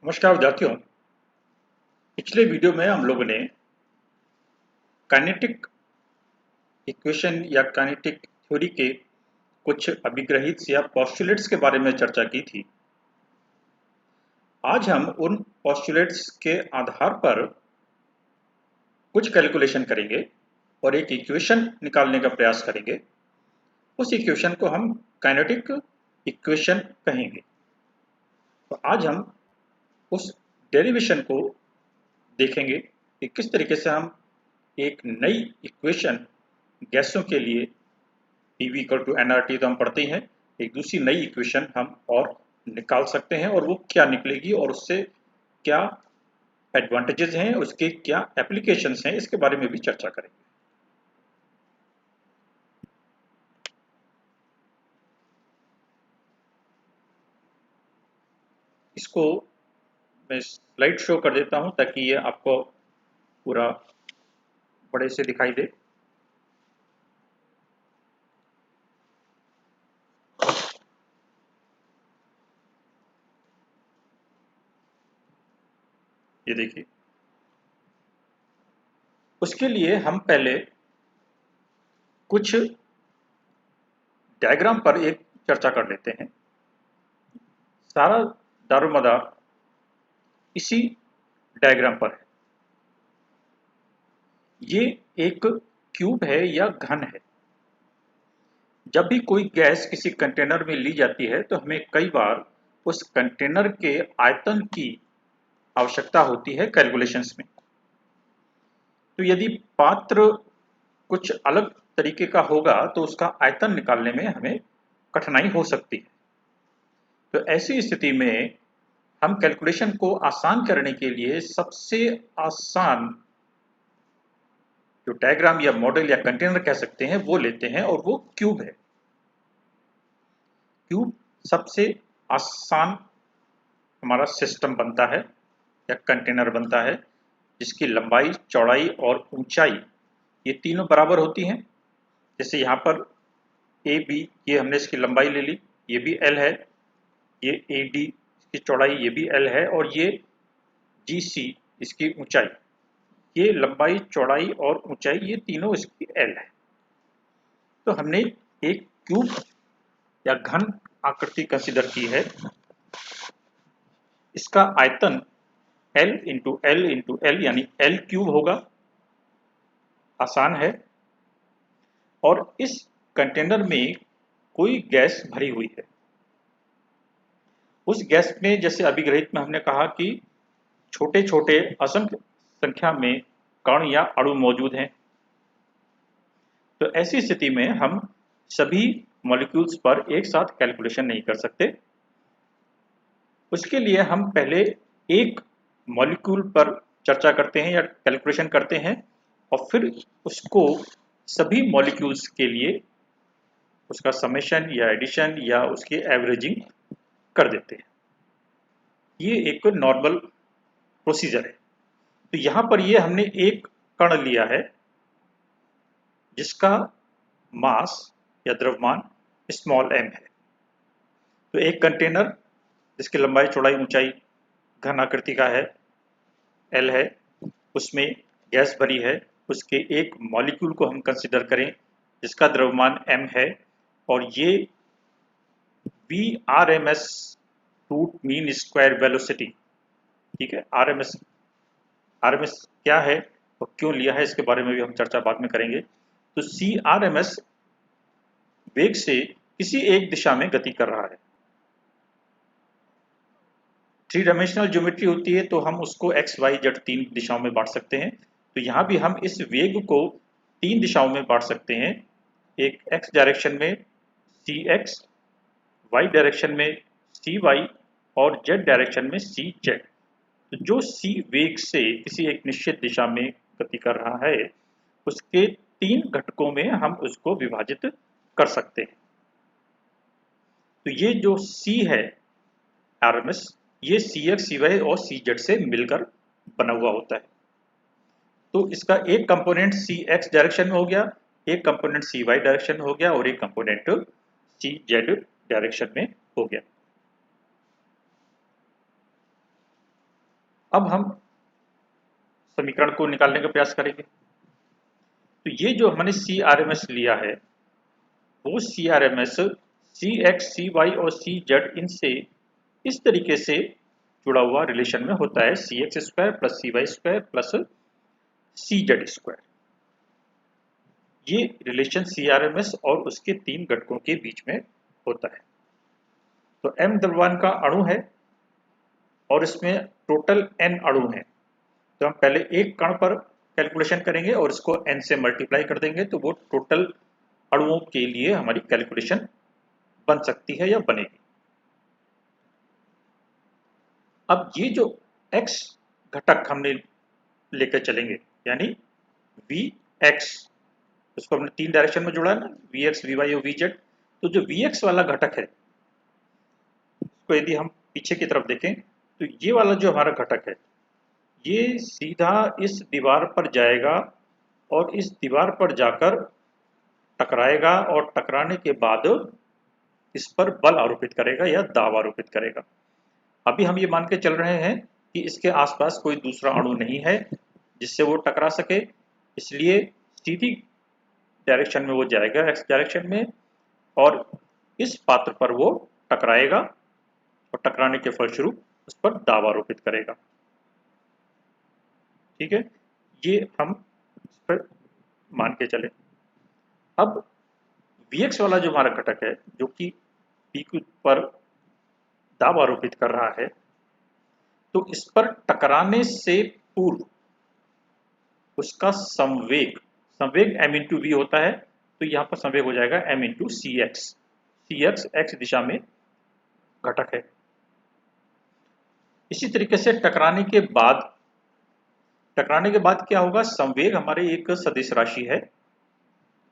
नमस्कार विद्यार्थियों। पिछले वीडियो में हम लोगों ने काइनेटिक इक्वेशन या काइनेटिक थ्योरी के कुछ अभिग्रहित या पोस्टुलेट्स के बारे में चर्चा की थी। आज हम उन पोस्टुलेट्स के आधार पर कुछ कैलकुलेशन करेंगे और एक इक्वेशन निकालने का प्रयास करेंगे। उस इक्वेशन को हम काइनेटिक इक्वेशन कहेंगे। तो आज हम उस डेरिवेशन को देखेंगे कि किस तरीके से हम एक नई इक्वेशन गैसों के लिए PV = nRT तो हम पढ़ते हैं, एक दूसरी नई इक्वेशन हम और निकाल सकते हैं और वो क्या निकलेगी और उससे क्या एडवांटेजेस हैं, उसके क्या एप्लीकेशंस हैं, इसके बारे में भी चर्चा करेंगे। इसको मैं स्लाइड शो कर देता हूं ताकि ये आपको पूरा बड़े से दिखाई दे। ये देखिए, उसके लिए हम पहले कुछ डायग्राम पर एक चर्चा कर लेते हैं। सारा दारोमदार इसी डायग्राम पर है। ये एक क्यूब है या घन है। जब भी कोई गैस किसी कंटेनर में ली जाती है तो हमें कई बार उस कंटेनर के आयतन की आवश्यकता होती है कैलकुलेशंस में। तो यदि पात्र कुछ अलग तरीके का होगा तो उसका आयतन निकालने में हमें कठिनाई हो सकती है। तो ऐसी स्थिति में हम कैलकुलेशन को आसान करने के लिए सबसे आसान जो डायग्राम या मॉडल या कंटेनर कह सकते हैं वो लेते हैं और वो क्यूब है। क्यूब सबसे आसान हमारा सिस्टम बनता है या कंटेनर बनता है जिसकी लंबाई, चौड़ाई और ऊंचाई ये तीनों बराबर होती हैं। जैसे यहाँ पर ए बी, ये हमने इसकी लंबाई ले ली, ये भी एल है, ये ए डी इसकी चौड़ाई ये भी एल है, और ये जी सी इसकी ऊंचाई, ये लंबाई, चौड़ाई और ऊंचाई ये तीनों इसकी एल है। तो हमने एक क्यूब या घन आकृति कंसीडर की है। इसका आयतन L into L into L यानी L क्यूब होगा। आसान है। और इस कंटेनर में कोई गैस भरी हुई है। उस गैस में जैसे अभिग्रहित में हमने कहा कि छोटे छोटे असंख्य संख्या में कण या अणु मौजूद हैं। तो ऐसी स्थिति में हम सभी मॉलिक्यूल्स पर एक साथ कैलकुलेशन नहीं कर सकते। उसके लिए हम पहले एक मॉलिक्यूल पर चर्चा करते हैं या कैलकुलेशन करते हैं और फिर उसको सभी मॉलिक्यूल्स के लिए उसका समेशन या एडिशन या उसकी एवरेजिंग कर देते हैं। ये एक नॉर्मल प्रोसीजर है। तो यहाँ पर ये हमने एक कण लिया है जिसका मास या द्रव्यमान स्मॉल m है। तो एक कंटेनर जिसकी लंबाई, चौड़ाई, ऊंचाई घन आकृति का है, L है, उसमें गैस भरी है। उसके एक मॉलिक्यूल को हम कंसीडर करें जिसका द्रव्यमान m है, और ये VRMS root mean square velocity, ठीक है। RMS क्या है और क्यों लिया है इसके बारे में भी हम चर्चा बाद में करेंगे। तो CRMS वेग से किसी एक दिशा में गति कर रहा है। 3 डायमेंशनल ज्योमेट्री होती है तो हम उसको x, y, z 3 दिशाओं में बांट सकते हैं। तो यहाँ भी हम इस वेग को 3 दिशाओं में बांट सकते हैं। एक x डायरेक्शन में cx, y डायरेक्शन में cy और z डायरेक्शन में cz। तो जो c वेग से किसी एक निश्चित दिशा में गति कर रहा है उसके 3 घटकों में हम उसको विभाजित कर सकते हैं। तो ये जो c है RMS, ये Cx, Cy और Cz से मिलकर बना हुआ होता है। तो इसका एक कंपोनेंट Cx डायरेक्शन में हो गया, एक कंपोनेंट Cy डायरेक्शन में हो गया और एक कंपोनेंट Cz डायरेक्शन में हो गया। अब हम समीकरण को निकालने का प्रयास करेंगे। तो ये जो हमने CRMS लिया है वो CRMS CX, CY और CZ इनसे इस तरीके से जुड़ा हुआ रिलेशन में होता है, CX square plus CY square plus CZ square. ये रिलेशन CRMS और उसके 3 घटकों के बीच में होता है। तो m द्रव्यमान का अणु है और इसमें टोटल n अणु हैं। तो हम पहले एक कण पर कैलकुलेशन करेंगे और इसको n से मल्टीप्लाई कर देंगे तो वो टोटल अणुओं के लिए हमारी कैलकुलेशन बन सकती है या बनेगी। अब ये जो x घटक हमने लेकर चलेंगे यानी Vx, उसको हमने 3 डायरेक्शन में जोड़ा है ना, Vx, Vy और Vz। तो जो Vx वाला घटक है उसको यदि हम पीछे की तरफ देखें तो ये वाला जो हमारा घटक है ये सीधा इस दीवार पर जाएगा और इस दीवार पर जाकर टकराएगा और टकराने के बाद इस पर बल आरोपित करेगा या दाब आरोपित करेगा। अभी हम ये मान के चल रहे हैं कि इसके आसपास कोई दूसरा अणु नहीं है जिससे वो टकरा सके, इसलिए सीधी डायरेक्शन में वो जाएगा x डायरेक्शन में और इस पात्र पर वो टकराएगा और टकराने के फलस्वरूप उस पर दाब आरोपित करेगा। ठीक है, ये हम इस पर मान के चले। अब Vx वाला जो हमारा घटक है जो कि P पर दाब आरोपित कर रहा है, तो इस पर टकराने से पूर्व उसका संवेग m इंटू वी होता है। तो यहाँ पर संवेग हो जाएगा m इंटू सी एक्स। x दिशा में घटक है। इसी तरीके से टकराने के बाद क्या होगा, संवेग हमारे एक सदिश राशि है,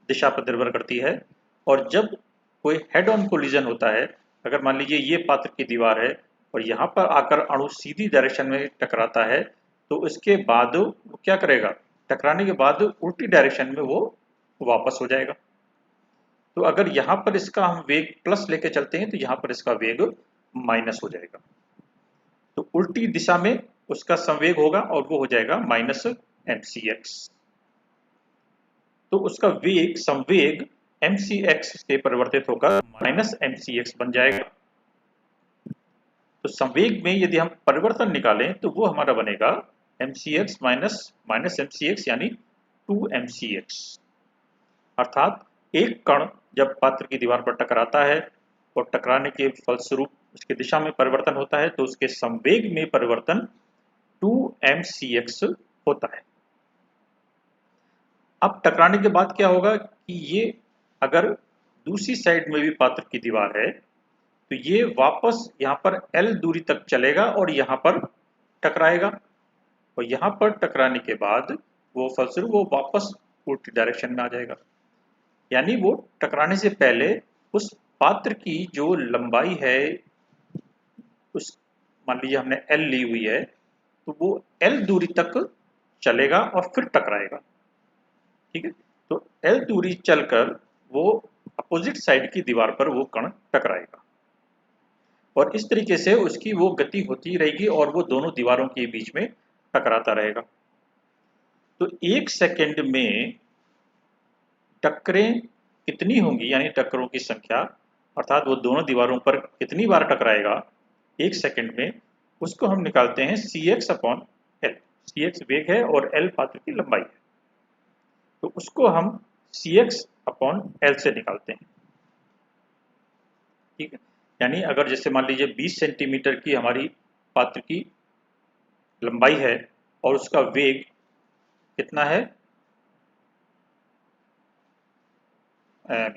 दिशा पर निर्भर करती है। और जब कोई हेड ऑन कोलिजन होता है, अगर मान लीजिए ये पात्र की दीवार है और यहाँ पर आकर अणु सीधी डायरेक्शन में टकराता है, तो इसके बाद वो क्या करेगा, टकराने के बाद उल्टी डायरेक्शन में वो वापस हो जाएगा। तो अगर यहाँ पर इसका हम वेग प्लस लेके चलते हैं तो यहाँ पर इसका वेग माइनस हो जाएगा। तो उल्टी दिशा में उसका संवेग होगा और वो हो जाएगा माइनस mcx। तो उसका वेग संवेग mcx से परिवर्तित होकर माइनस mcx बन जाएगा। तो संवेग में यदि हम परिवर्तन निकालें तो वो हमारा बनेगा mcx माइनस mcx यानी 2mcx। अर्थात एक कण जब पात्र की दीवार पर टकराता है और टकराने के फलस्वरूप उसकी दिशा में परिवर्तन होता है तो उसके संवेग में परिवर्तन 2mcx होता है। अब टकराने के बाद क्या होगा कि ये अगर दूसरी साइड में भी पात्र की दीवार है तो ये वापस यहाँ पर L दूरी तक चलेगा और यहाँ पर टकराएगा और यहाँ पर टकराने के बाद वो फलस्वरूप वो वापस उल्टी डायरेक्शन में आ जाएगा। यानी वो टकराने से पहले उस पात्र की जो लंबाई है, उस मान लीजिए हमने L ली हुई है, तो वो L दूरी तक चलेगा और फिर टकराएगा। ठीक है, तो L दूरी चलकर वो अपोजिट साइड की दीवार पर वो कण टकराएगा और इस तरीके से उसकी वो गति होती रहेगी और वो दोनों दीवारों के बीच में टकराता रहेगा। तो 1 सेकंड में टक्करें कितनी होंगी, यानी टक्करों की संख्या, अर्थात वो दोनों दीवारों पर कितनी बार टकराएगा 1 सेकंड में, उसको हम निकालते हैं Cx अपॉन L। Cx वेग है और L पात्र की लंबाई है, तो उसको हम Cx अपॉन L से निकालते हैं। ठीक है, यानी अगर जैसे मान लीजिए 20 सेंटीमीटर की हमारी पात्र की लंबाई है और उसका वेग कितना है,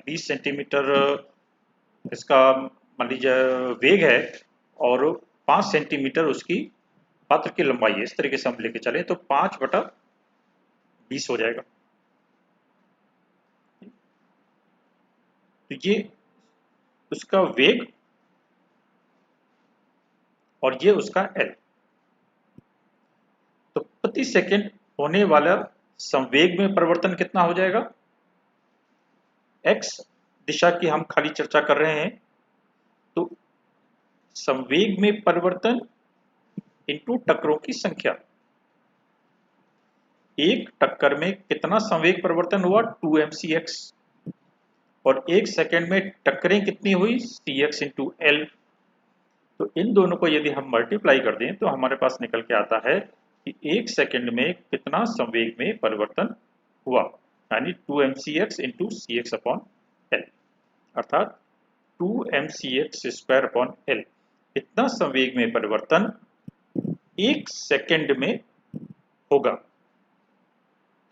20 सेंटीमीटर इसका मान लीजिए वेग है और 5 सेंटीमीटर उसकी पात्र की लंबाई है, इस तरीके से हम लेके चले तो 5/20 हो जाएगा। तो ये उसका वेग और ये उसका L। तो प्रति सेकंड होने वाला संवेग में परिवर्तन कितना हो जाएगा, x दिशा की हम खाली चर्चा कर रहे हैं, तो संवेग में परिवर्तन इंटू टक्करों की संख्या। एक टक्कर में कितना संवेग परिवर्तन हुआ 2mcx, और एक सेकंड में टक्करें कितनी हुई cx इंटू एल। तो इन दोनों को यदि हम मल्टीप्लाई कर दें तो हमारे पास निकल के आता है कि एक सेकंड में कितना संवेग में परिवर्तन हुआ, यानी 2mcx इंटू सी एक्स अपॉन एल, अर्थात 2mcx स्क्वायर अपॉन एल। इतना संवेग में परिवर्तन एक सेकंड में होगा।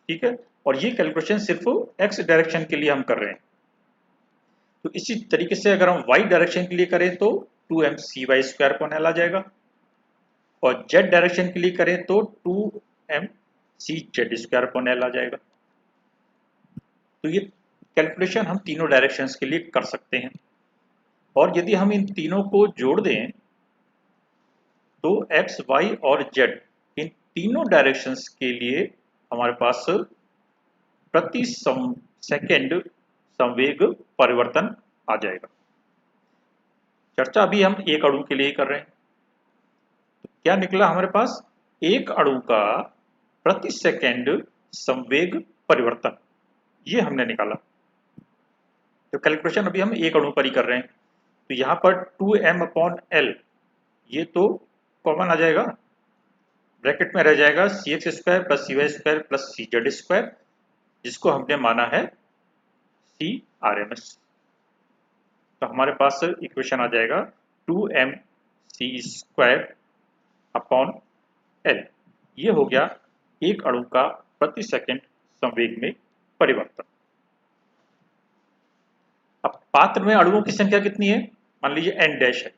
ठीक है, और ये कैलकुलेशन सिर्फ एक्स डायरेक्शन के लिए हम कर रहे हैं। तो इसी तरीके से अगर हम वाई डायरेक्शन के लिए करें तो 2mcy स्क्वायर अपॉन एल आ जाएगा, और जेड डायरेक्शन के लिए करें तो 2mcz स्क्वायर अपॉन एल आ जाएगा। तो ये कैलकुलेशन हम तीनों डायरेक्शंस के लिए कर सकते हैं, और यदि हम इन तीनों को जोड़ दें तो x, y और z इन तीनों डायरेक्शंस के लिए हमारे पास प्रति सेकंड संवेग परिवर्तन आ जाएगा। चर्चा अभी हम एक अणु के लिए कर रहे हैं। तो क्या निकला हमारे पास, एक अणु का प्रति सेकंड संवेग परिवर्तन, ये हमने निकाला। तो कैलकुलेशन अभी हम एक अणु पर ही कर रहे हैं। तो यहाँ पर 2m अपॉन एल ये तो कॉमन आ जाएगा, ब्रैकेट में रह जाएगा सी एक्स स्क्वायर प्लस सी वाई स्क्वायर प्लस सी जेड स्क्वायर, जिसको हमने माना है सी आर एम एस। तो हमारे पास इक्वेशन आ जाएगा 2mc स्क्वायर अपॉन एल। ये हो गया एक अणु का प्रति सेकंड संवेग में परिवर्तन। अब पात्र में अणुओं की संख्या कितनी है, मान लीजिए n डैश है।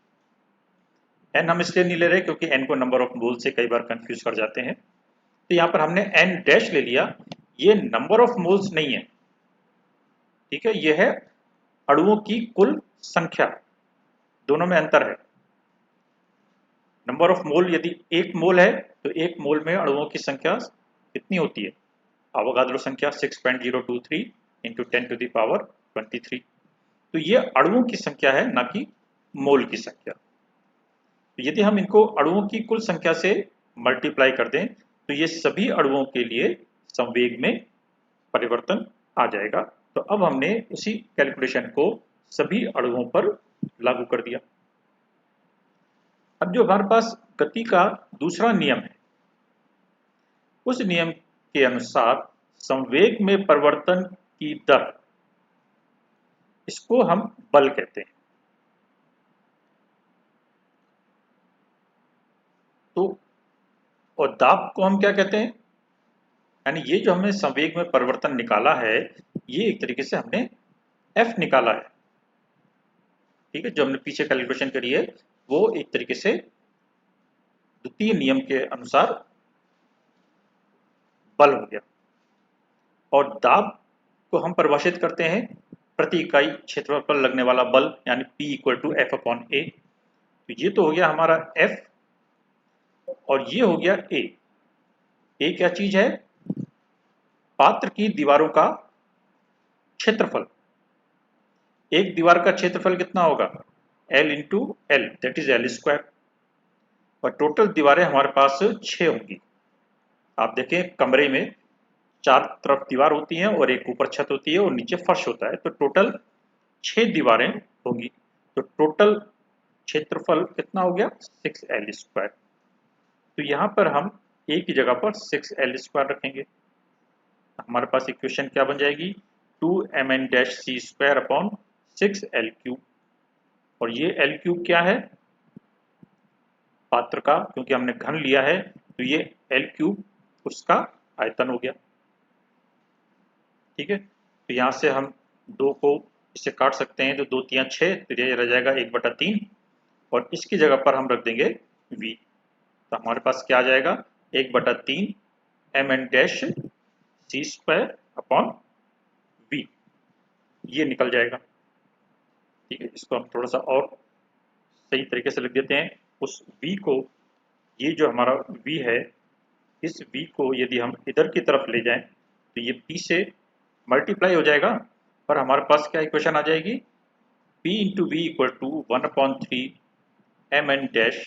n हम इसलिए नहीं ले रहे क्योंकि n को नंबर ऑफ मोल से कई बार कंफ्यूज कर जाते हैं। तो यहाँ पर हमने n डैश ले लिया, ये नंबर ऑफ मोल्स नहीं है। ठीक है, ये है अणुओं की कुल संख्या, दोनों में अंतर है। नंबर ऑफ मोल यदि एक मोल है तो एक मोल में अणुओं की संख्या कितनी होती है, अवोगाद्रो संख्या 6.023 इंटू 10 टू द पावर 23। तो ये अणुओं की संख्या है, ना कि मोल की संख्या। तो यदि हम इनको अणुओं की कुल संख्या से मल्टीप्लाई कर दें तो ये सभी अणुओं के लिए संवेग में परिवर्तन आ जाएगा। तो अब हमने उसी कैलकुलेशन को सभी अणुओं पर लागू कर दिया। अब जो हमारे पास गति का दूसरा नियम है, उस नियम के अनुसार संवेग में परिवर्तन की दर, इसको हम बल कहते हैं। तो और दाब को हम क्या कहते हैं, यानी ये जो हमने संवेग में परिवर्तन निकाला है, ये एक तरीके से हमने F निकाला है। ठीक है, जो हमने पीछे कैलकुलेशन करी है वो एक तरीके से द्वितीय नियम के अनुसार बल हो गया। और दाब को हम परिभाषित करते हैं प्रति इकाई क्षेत्रफल पर लगने वाला बल, यानी P equal to F upon A। तो ये तो हो गया हमारा F, और ये हो गया A। A क्या चीज है, पात्र की दीवारों का क्षेत्रफल। एक दीवार का क्षेत्रफल कितना होगा, L into L, that is L square. और टोटल दीवारें हमारे पास 6 होंगी। आप देखें कमरे में 4 तरफ दीवार होती हैं और एक ऊपर छत होती है और नीचे फर्श होता है, तो टोटल 6 दीवारें होंगी। तो टोटल क्षेत्रफल कितना हो गया 6L स्क्वायर। तो यहाँ पर हम A की जगह पर 6L स्क्वायर रखेंगे। हमारे पास इक्वेशन क्या बन जाएगी, 2mn dash C square upon 6L cube. और ये L क्यूब क्या है, पात्र का, क्योंकि हमने घन लिया है तो ये L क्यूब उसका आयतन हो गया। ठीक है, तो यहाँ से हम 2 को इसे काट सकते हैं, तो 2 3 6, तो ये रह जाएगा 1/3, और इसकी जगह पर हम रख देंगे V। तो हमारे पास क्या आ जाएगा, 1/3 mn dash C square upon V, ये निकल जाएगा। ठीक है, इसको हम थोड़ा सा और सही तरीके से लिख देते हैं। उस V को, ये जो हमारा V है, इस V को यदि हम इधर की तरफ ले जाएं तो ये P से मल्टीप्लाई हो जाएगा, और हमारे पास क्या इक्वेशन आ जाएगी, P into V equal to 1/3 mn dash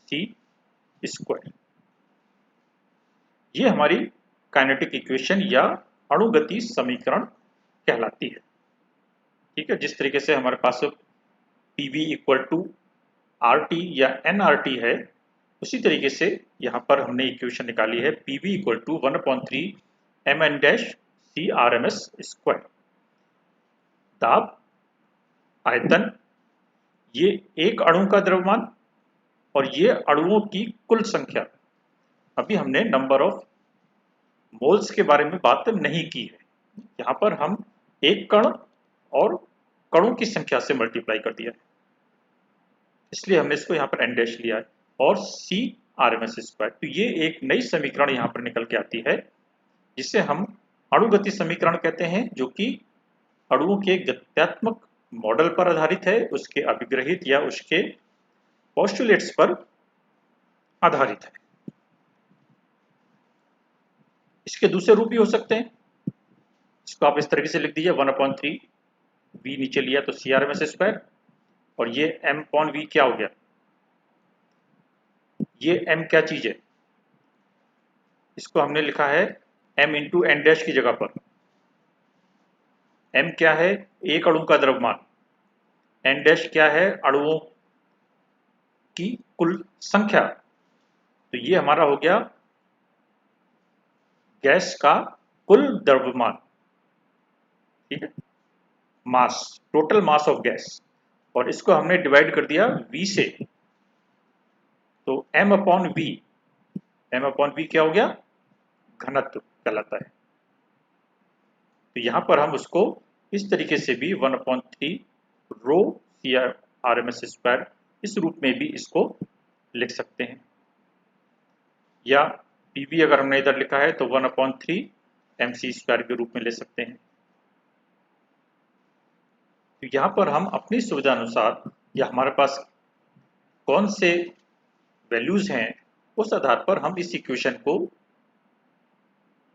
C square. ये हमारी काइनेटिक इक्वेशन या अणुगति समीकरण कहलाती है। ठीक है, जिस तरीके से हमारे पास PV इक्वल टू RT या nRT है, उसी तरीके से यहाँ पर हमने इक्वेशन निकाली है PV equal to 1/3 mn dash C RMS square. दाब, आयतन, ये एक अणु का द्रव्यमान और ये अणुओं की कुल संख्या। अभी हमने नंबर ऑफ मोल्स के बारे में बात नहीं की है, यहाँ पर हम एक कण और कणों की संख्या से मल्टीप्लाई कर दिया है, इसलिए हमने इसको यहाँ पर n डैश लिया है, और C RMS स्क्वायर। तो ये एक नई समीकरण यहाँ पर निकल के आती है, जिसे हम अणुगति समीकरण कहते हैं, जो कि अणुओं के गत्यात्मक मॉडल पर आधारित है, उसके अभिग्रहित या उसके पोस्टुलेट्स पर आधारित है। इसके दूसरे रूप भी हो सकते हैं। इसको आप इस तरीके से लिख दीजिए 1/3 v नीचे लिया तो C RMS स्क्वायर, और ये m/v क्या हो गया, ये m क्या चीज है, इसको हमने लिखा है m इंटू n डैश की जगह पर। m क्या है, एक अणु का द्रव्यमान, n डैश क्या है, अणुओं की कुल संख्या। तो ये हमारा हो गया गैस का कुल द्रव्यमान, ठीक है, मास, टोटल मास ऑफ गैस, और इसको हमने डिवाइड कर दिया v से, तो m/v, m/v क्या हो गया, घनत्व कहलाता है। तो यहां पर हम उसको इस तरीके से भी 1/3 रो C RMS स्क्वायर इस रूप में भी इसको लिख सकते हैं, या PV अगर हमने इधर लिखा है तो 1/3 mc स्क्वायर के रूप में ले सकते हैं। तो यहाँ पर हम अपनी सुविधा अनुसार या हमारे पास कौन से वैल्यूज हैं, उस आधार पर हम इस इक्वेशन को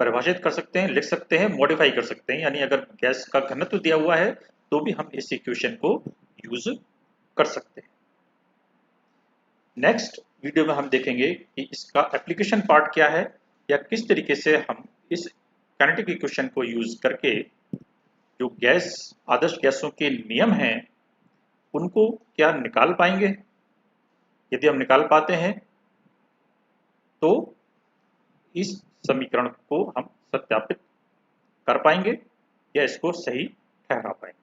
परिभाषित कर सकते हैं, लिख सकते हैं, मॉडिफाई कर सकते हैं। यानी अगर गैस का घनत्व दिया हुआ है तो भी हम इस इक्वेशन को यूज कर सकते हैं। नेक्स्ट वीडियो में हम देखेंगे कि इसका एप्लीकेशन पार्ट क्या है, या किस तरीके से हम इस काइनेटिक इक्वेशन को यूज करके जो गैस, आदर्श गैसों के नियम हैं, उनको क्या निकाल पाएंगे। यदि हम निकाल पाते हैं तो इस समीकरण को हम सत्यापित कर पाएंगे या इसको सही ठहरा पाएंगे।